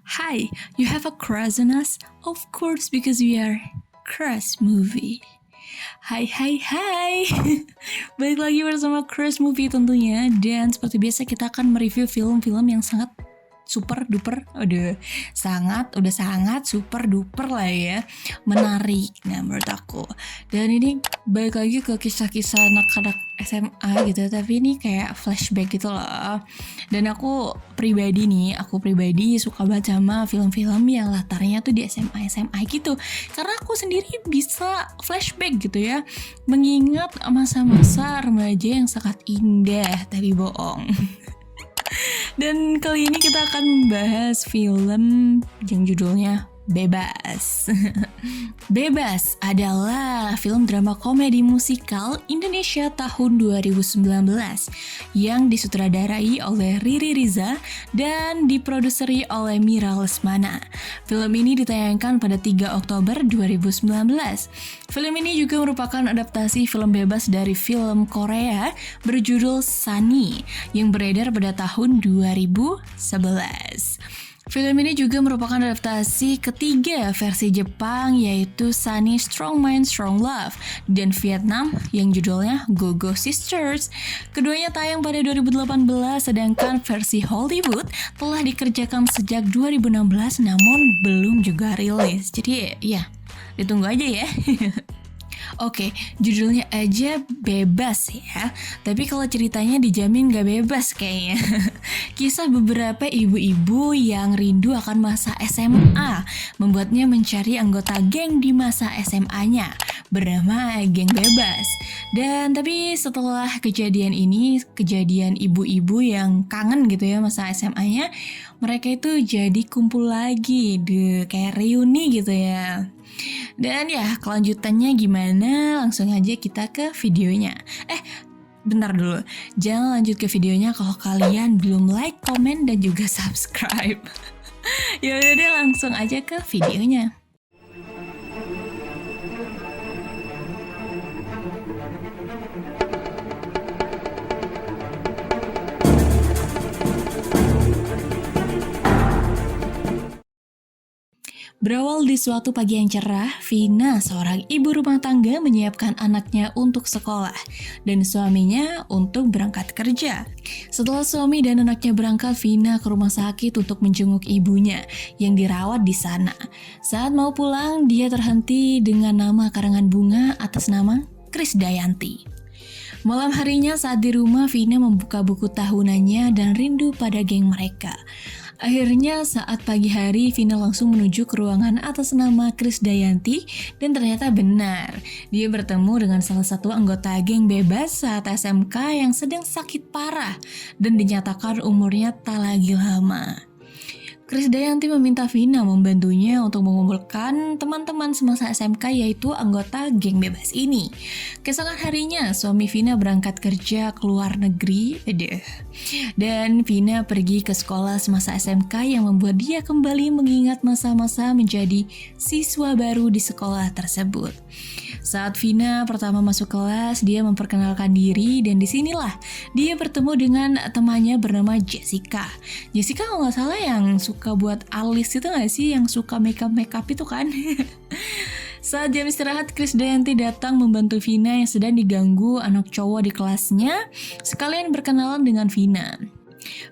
Hi, you have a crush on us? Of course, because we are Crush Movie. Hai. Balik lagi bersama Crush Movie tentunya. Dan seperti biasa kita akan mereview film-film yang sangat super duper, udah sangat super duper lah ya, menarik. Nah menurut aku, dan ini balik lagi ke kisah-kisah anak-anak SMA gitu, tapi ini kayak flashback gitu loh. Dan aku pribadi suka banget sama film-film yang latarnya tuh di SMA gitu, karena aku sendiri bisa flashback gitu ya, mengingat masa-masa remaja yang sangat indah tapi bohong. Dan kali ini kita akan membahas film yang judulnya Bebas. Bebas adalah film drama komedi musikal Indonesia tahun 2019 yang disutradarai oleh Riri Riza dan diproduseri oleh Mira Lesmana. Film ini ditayangkan pada 3 Oktober 2019. Film ini juga merupakan adaptasi film bebas dari film Korea berjudul Sunny yang beredar pada tahun 2011. Film ini juga merupakan adaptasi ketiga versi Jepang, yaitu Sunny Strong Mind Strong Love, dan Vietnam yang judulnya Go Go Sisters. Keduanya tayang pada 2018, sedangkan versi Hollywood telah dikerjakan sejak 2016 namun belum juga rilis. Jadi ya, ditunggu aja ya. Oke, judulnya aja bebas ya, tapi kalau ceritanya dijamin gak bebas kayaknya. Kisah beberapa ibu-ibu yang rindu akan masa SMA membuatnya mencari anggota geng di masa SMA-nya bernama Geng Bebas. Dan tapi setelah kejadian ini, kejadian ibu-ibu yang kangen gitu ya masa SMA-nya, mereka itu jadi kumpul lagi, kayak reuni gitu ya. Dan ya, kelanjutannya gimana? Langsung aja kita ke videonya. Bentar dulu. Jangan lanjut ke videonya kalau kalian belum like, komen, dan juga subscribe. Ya udah deh, langsung aja ke videonya. Berawal di suatu pagi yang cerah, Vina, seorang ibu rumah tangga, menyiapkan anaknya untuk sekolah dan suaminya untuk berangkat kerja. Setelah suami dan anaknya berangkat, Vina ke rumah sakit untuk menjenguk ibunya yang dirawat di sana. Saat mau pulang, dia terhenti dengan nama karangan bunga atas nama Krisdayanti. Malam harinya saat di rumah, Vina membuka buku tahunannya dan rindu pada geng mereka. Akhirnya saat pagi hari, Vina langsung menuju ke ruangan atas nama Krisdayanti dan ternyata benar. Dia bertemu dengan salah satu anggota geng bebas saat SMK yang sedang sakit parah dan dinyatakan umurnya tak lagi lama. Krisdayanti meminta Vina membantunya untuk mengumpulkan teman-teman semasa SMK, yaitu anggota geng bebas ini. Keesokan harinya, suami Vina berangkat kerja ke luar negeri, dan Vina pergi ke sekolah semasa SMK yang membuat dia kembali mengingat masa-masa menjadi siswa baru di sekolah tersebut. Saat Vina pertama masuk kelas, dia memperkenalkan diri dan disinilah dia bertemu dengan temannya bernama Jessica. Jessica kalau nggak salah yang suka buat alis itu nggak sih, yang suka makeup itu kan? Saat jam istirahat, Krisdayanti datang membantu Vina yang sedang diganggu anak cowok di kelasnya, sekalian berkenalan dengan Vina.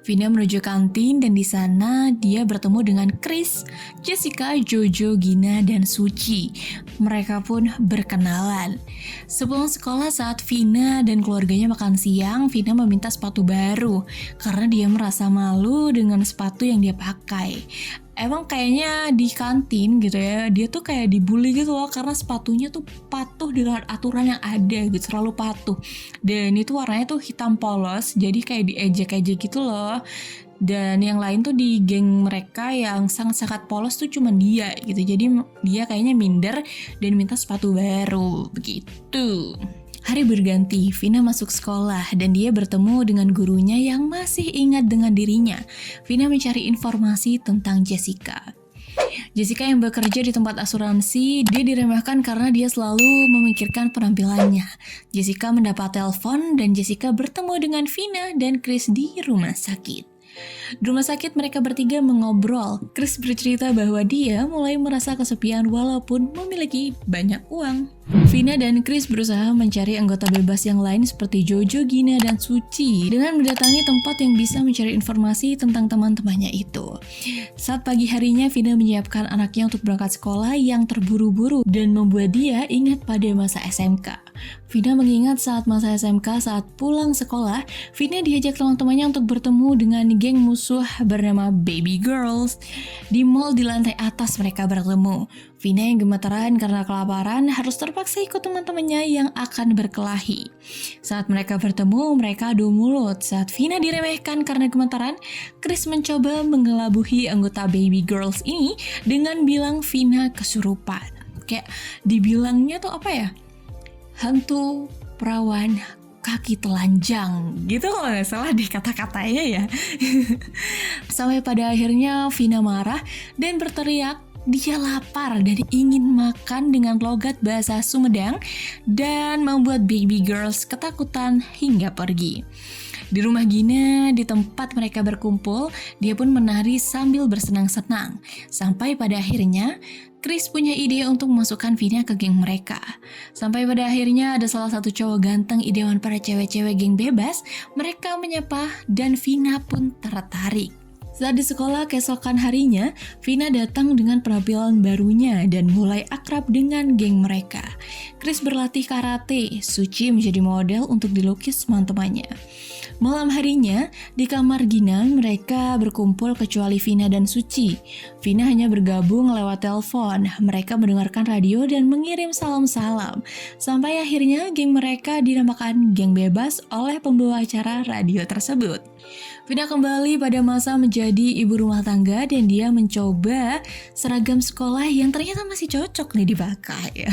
Vina menuju kantin dan di sana dia bertemu dengan Chris, Jessica, Jojo, Gina, dan Suci. Mereka pun berkenalan. Sebelum sekolah, saat Vina dan keluarganya makan siang, Vina meminta sepatu baru karena dia merasa malu dengan sepatu yang dia pakai. Emang kayaknya di kantin gitu ya, dia tuh kayak dibully gitu loh karena sepatunya tuh patuh dengan aturan yang ada gitu, selalu patuh. Dan itu warnanya tuh hitam polos, jadi kayak diejek-ejek gitu loh. Dan yang lain tuh di geng mereka yang sangat-sangat polos tuh cuma dia gitu. Jadi dia kayaknya minder dan minta sepatu baru begitu. Hari berganti, Vina masuk sekolah dan dia bertemu dengan gurunya yang masih ingat dengan dirinya. Vina mencari informasi tentang Jessica. Jessica yang bekerja di tempat asuransi, dia diremehkan karena dia selalu memikirkan penampilannya. Jessica mendapat telepon dan Jessica bertemu dengan Vina dan Chris di rumah sakit. Di rumah sakit mereka bertiga mengobrol. Chris bercerita bahwa dia mulai merasa kesepian walaupun memiliki banyak uang. Vina dan Chris berusaha mencari anggota bebas yang lain seperti Jojo, Gina, dan Suci dengan mendatangi tempat yang bisa mencari informasi tentang teman-temannya itu. Saat pagi harinya, Vina menyiapkan anaknya untuk berangkat sekolah yang terburu-buru dan membuat dia ingat pada masa SMK. Vina mengingat saat masa SMK saat pulang sekolah, Vina diajak teman-temannya untuk bertemu dengan geng musuh bernama Baby Girls. Di mall di lantai atas mereka bertemu. Vina yang gemeteran karena kelaparan harus terpaksa ikut teman-temannya yang akan berkelahi. Saat mereka bertemu, mereka adu mulut. Saat Vina diremehkan karena gemeteran, Chris mencoba mengelabuhi anggota Baby Girls ini dengan bilang Vina kesurupan. Kayak dibilangnya tuh apa ya? Hantu perawan kaki telanjang gitu kalau nggak salah deh kata-katanya ya. Sampai pada akhirnya Vina marah dan berteriak dia lapar dan ingin makan dengan logat bahasa Sumedang dan membuat Baby Girls ketakutan hingga pergi. Di rumah Gina, di tempat mereka berkumpul, dia pun menari sambil bersenang-senang. Sampai pada akhirnya, Chris punya ide untuk memasukkan Vina ke geng mereka. Sampai pada akhirnya ada salah satu cowok ganteng idaman para cewek-cewek geng bebas, mereka menyapa dan Vina pun tertarik. Saat di sekolah keesokan harinya, Vina datang dengan penampilan barunya dan mulai akrab dengan geng mereka. Chris berlatih karate, Suci menjadi model untuk dilukis teman-temannya. Malam harinya, di kamar Gina, mereka berkumpul kecuali Vina dan Suci. Vina hanya bergabung lewat telepon, mereka mendengarkan radio dan mengirim salam-salam. Sampai akhirnya geng mereka dinamakan geng bebas oleh pembawa acara radio tersebut. Vina kembali pada masa menjadi ibu rumah tangga dan dia mencoba seragam sekolah yang ternyata masih cocok nih dipakai.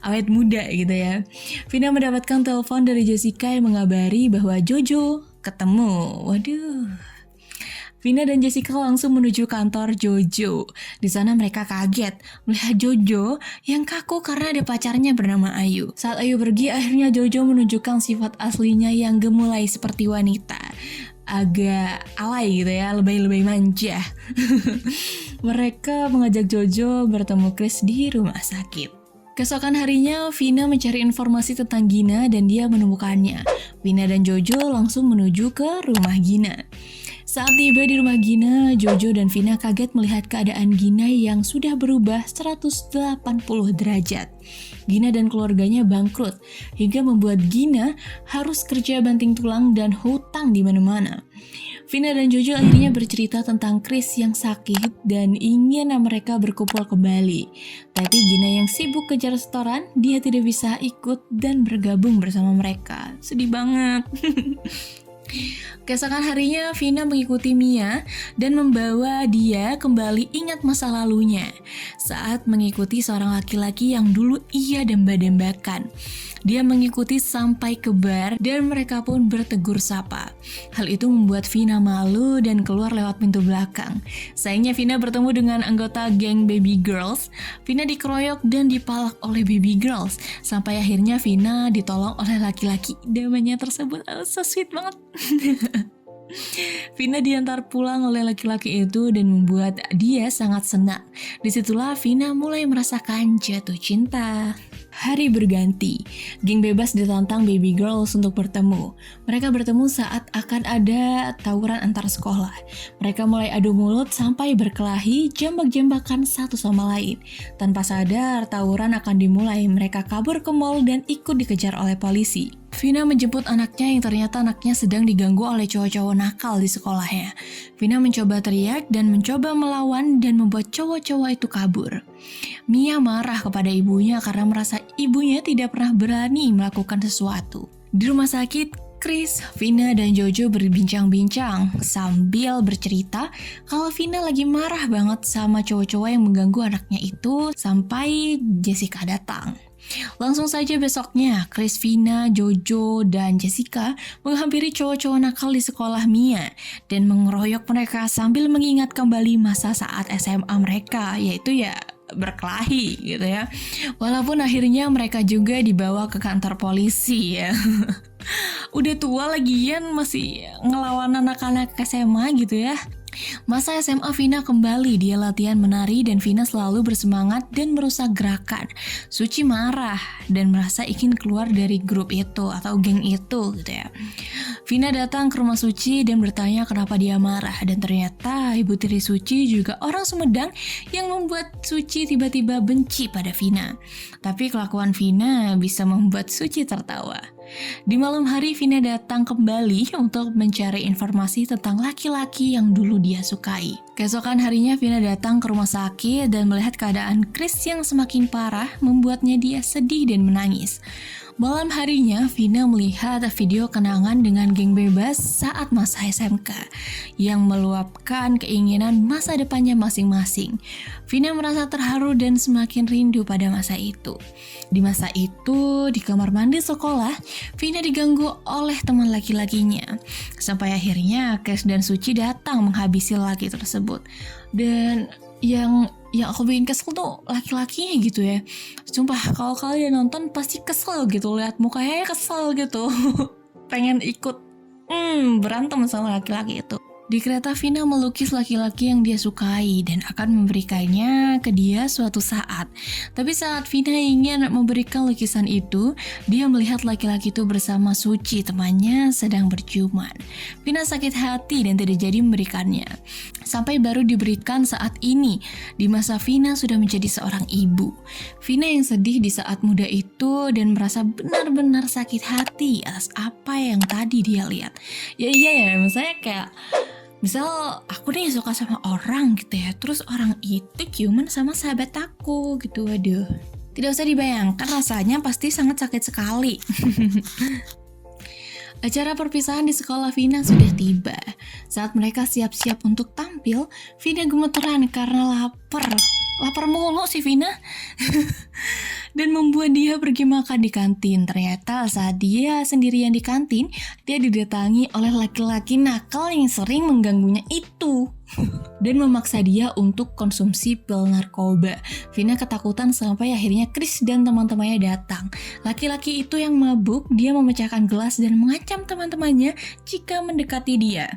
Awet muda gitu ya. Vina mendapatkan telepon dari Jessica yang mengabari bahwa Jojo ketemu. Waduh. Vina dan Jessica langsung menuju kantor Jojo. Di sana mereka kaget melihat Jojo yang kaku karena ada pacarnya bernama Ayu. Saat Ayu pergi, akhirnya Jojo menunjukkan sifat aslinya yang gemulai seperti wanita. Agak alay gitu ya, lebay-lebay manja. Mereka mengajak Jojo bertemu Chris di rumah sakit. Keesokan harinya, Vina mencari informasi tentang Gina dan dia menemukannya. Vina dan Jojo langsung menuju ke rumah Gina. Saat tiba di rumah Gina, Jojo dan Vina kaget melihat keadaan Gina yang sudah berubah 180 derajat. Gina dan keluarganya bangkrut, hingga membuat Gina harus kerja banting tulang dan hutang di mana-mana. Vina dan Jojo akhirnya bercerita tentang Chris yang sakit dan ingin mereka berkumpul kembali. Tapi Gina yang sibuk kejar setoran, dia tidak bisa ikut dan bergabung bersama mereka. Sedih banget. Keesokan harinya, Vina mengikuti Mia dan membawa dia kembali ingat masa lalunya saat mengikuti seorang laki-laki yang dulu ia damba-dambakan. Dia mengikuti sampai ke bar dan mereka pun bertegur sapa. Hal itu membuat Vina malu dan keluar lewat pintu belakang. Sayangnya Vina bertemu dengan anggota geng Baby Girls. Vina dikeroyok dan dipalak oleh Baby Girls. Sampai akhirnya Vina ditolong oleh laki-laki idamannya tersebut. So sweet banget. Vina diantar pulang oleh laki-laki itu dan membuat dia sangat senang. Disitulah Vina mulai merasakan jatuh cinta. Hari berganti, geng bebas ditantang Baby Girls untuk bertemu. Mereka bertemu saat akan ada tawuran antar sekolah. Mereka mulai adu mulut sampai berkelahi, jambak-jambakan satu sama lain. Tanpa sadar, tawuran akan dimulai. Mereka kabur ke mall dan ikut dikejar oleh polisi. Vina menjemput anaknya yang ternyata anaknya sedang diganggu oleh cowok-cowok nakal di sekolahnya. Vina mencoba teriak dan mencoba melawan dan membuat cowok-cowok itu kabur. Mia marah kepada ibunya karena merasa ibunya tidak pernah berani melakukan sesuatu. Di rumah sakit, Chris, Vina, dan Jojo berbincang-bincang sambil bercerita kalau Vina lagi marah banget sama cowok-cowok yang mengganggu anaknya itu sampai Jessica datang. Langsung saja besoknya, Chris, Vina, Jojo, dan Jessica menghampiri cowok-cowok nakal di sekolah Mia dan mengeroyok mereka sambil mengingat kembali masa saat SMA mereka, yaitu ya berkelahi gitu ya. Walaupun akhirnya mereka juga dibawa ke kantor polisi ya. Udah tua lagian masih ngelawan anak-anak SMA gitu ya. Masa SMA Vina kembali, dia latihan menari dan Vina selalu bersemangat dan merusak gerakan. Suci marah dan merasa ingin keluar dari grup itu atau geng itu gitu ya. Vina datang ke rumah Suci dan bertanya kenapa dia marah, dan ternyata ibu tiri Suci juga orang Sumedang yang membuat Suci tiba-tiba benci pada Vina. Tapi kelakuan Vina bisa membuat Suci tertawa. Di malam hari Vina datang kembali untuk mencari informasi tentang laki-laki yang dulu dia sukai. Keesokan harinya Vina datang ke rumah sakit dan melihat keadaan Chris yang semakin parah membuatnya dia sedih dan menangis. Malam harinya, Vina melihat video kenangan dengan geng bebas saat masa SMK yang meluapkan keinginan masa depannya masing-masing. Vina merasa terharu dan semakin rindu pada masa itu. Di masa itu, di kamar mandi sekolah, Vina diganggu oleh teman laki-lakinya. Sampai akhirnya, Chris dan Suci datang menghabisi laki tersebut. Dan yang aku bikin kesel tuh laki-lakinya gitu ya. Sumpah kalau kalian nonton pasti kesel gitu, lihat mukanya kesel gitu. Pengen ikut berantem sama laki-laki itu. Di kereta Vina melukis laki-laki yang dia sukai dan akan memberikannya ke dia suatu saat. Tapi saat Vina ingin memberikan lukisan itu, dia melihat laki-laki itu bersama Suci, temannya, sedang berciuman. Vina sakit hati dan tidak jadi memberikannya. Sampai baru diberikan saat ini, di masa Vina sudah menjadi seorang ibu. Vina yang sedih di saat muda itu dan merasa benar-benar sakit hati atas apa yang tadi dia lihat. Ya, misalnya kayak misal aku nih suka sama orang gitu ya, terus orang itu ciuman sama sahabat aku gitu, waduh. Tidak usah dibayangkan, rasanya pasti sangat sakit sekali. Acara perpisahan di sekolah Vina sudah tiba. Saat mereka siap-siap untuk tampil, Vina gemeteran karena lapar. Lapar mulu sih Vina. Dan membuat dia pergi makan di kantin. Ternyata saat dia sendirian di kantin, dia didatangi oleh laki-laki nakal yang sering mengganggunya itu. Dan memaksa dia untuk konsumsi pil narkoba. Vina ketakutan sampai akhirnya Chris dan teman-temannya datang. Laki-laki itu yang mabuk, dia memecahkan gelas dan mengancam teman-temannya jika mendekati dia.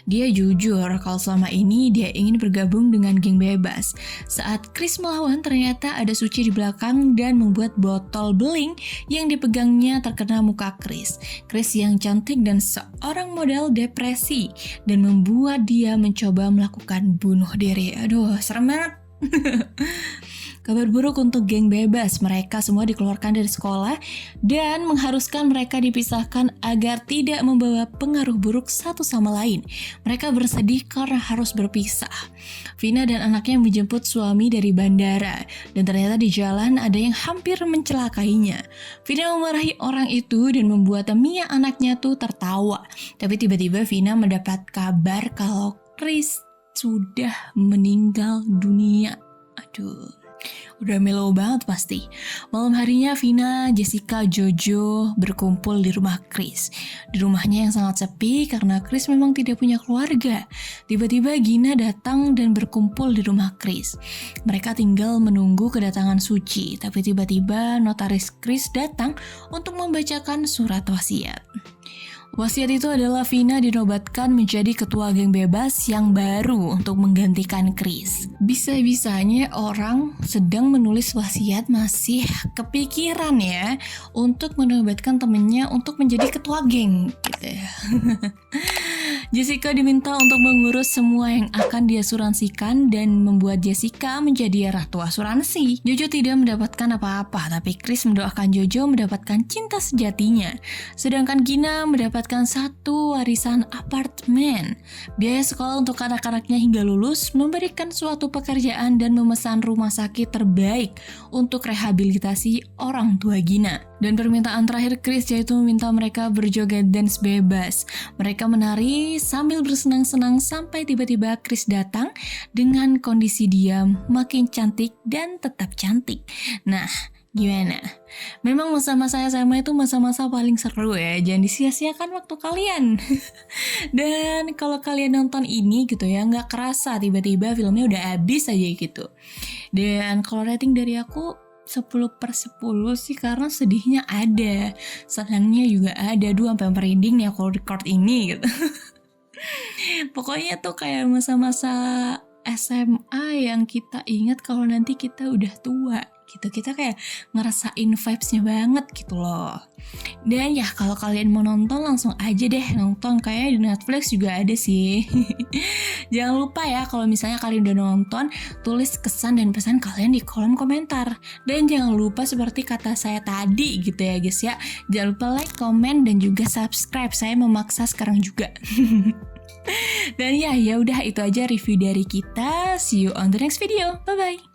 Dia jujur kalau selama ini dia ingin bergabung dengan geng bebas. Saat Chris melawan, ternyata ada Suci di belakang dan membuat botol beling yang dipegangnya terkena muka Chris. Chris yang cantik dan seorang model depresi dan membuat dia mencoba melakukan bunuh diri. Aduh, serem banget. Kabar buruk untuk geng bebas, mereka semua dikeluarkan dari sekolah dan mengharuskan mereka dipisahkan agar tidak membawa pengaruh buruk satu sama lain. Mereka bersedih karena harus berpisah. Vina dan anaknya menjemput suami dari bandara dan ternyata di jalan ada yang hampir mencelakainya. Vina memarahi orang itu dan membuat Mia anaknya tuh tertawa. Tapi tiba-tiba Vina mendapat kabar kalau Chris sudah meninggal dunia. Aduh. Udah mellow banget pasti. Malam harinya Vina, Jessica, Jojo berkumpul di rumah Chris. Di rumahnya yang sangat sepi karena Chris memang tidak punya keluarga. Tiba-tiba Gina datang dan berkumpul di rumah Chris. Mereka tinggal menunggu kedatangan Suci. Tapi tiba-tiba notaris Chris datang untuk membacakan surat wasiat. Wasiat itu adalah Vina dinobatkan menjadi ketua geng bebas yang baru untuk menggantikan Chris. Bisa-bisanya orang sedang menulis wasiat masih kepikiran ya untuk menobatkan temennya untuk menjadi ketua geng gitu ya. Jessica diminta untuk mengurus semua yang akan diasuransikan dan membuat Jessica menjadi ratu asuransi. Jojo tidak mendapatkan apa-apa, tapi Chris mendoakan Jojo mendapatkan cinta sejatinya. Sedangkan Gina mendapatkan satu warisan apartemen. Biaya sekolah untuk anak-anaknya hingga lulus, memberikan suatu pekerjaan dan memesan rumah sakit terbaik untuk rehabilitasi orang tua Gina. Dan permintaan terakhir Chris yaitu meminta mereka berjoget dance bebas. Mereka menari sambil bersenang-senang sampai tiba-tiba Chris datang dengan kondisi diam, makin cantik dan tetap cantik. Nah, gimana? Memang masa-masa SMA itu masa-masa paling seru ya, jangan disia-siakan waktu kalian. Dan kalau kalian nonton ini gitu ya, nggak kerasa tiba-tiba filmnya udah habis aja gitu. Dan kalau rating dari aku 10/10 sih, karena sedihnya ada, senangnya juga ada. Aduh, sampai merinding nih aku record ini gitu. Pokoknya tuh kayak masa-masa SMA yang kita ingat kalau nanti kita udah tua gitu. Kita kayak ngerasain vibes-nya banget gitu loh. Dan ya kalau kalian mau nonton langsung aja deh nonton, kayak di Netflix juga ada sih. Jangan lupa ya kalau misalnya kalian udah nonton, tulis kesan dan pesan kalian di kolom komentar. Dan jangan lupa seperti kata saya tadi gitu ya guys ya, jangan lupa like, komen, dan juga subscribe. Saya memaksa sekarang juga. Dan ya udah itu aja review dari kita. See you on the next video. Bye bye.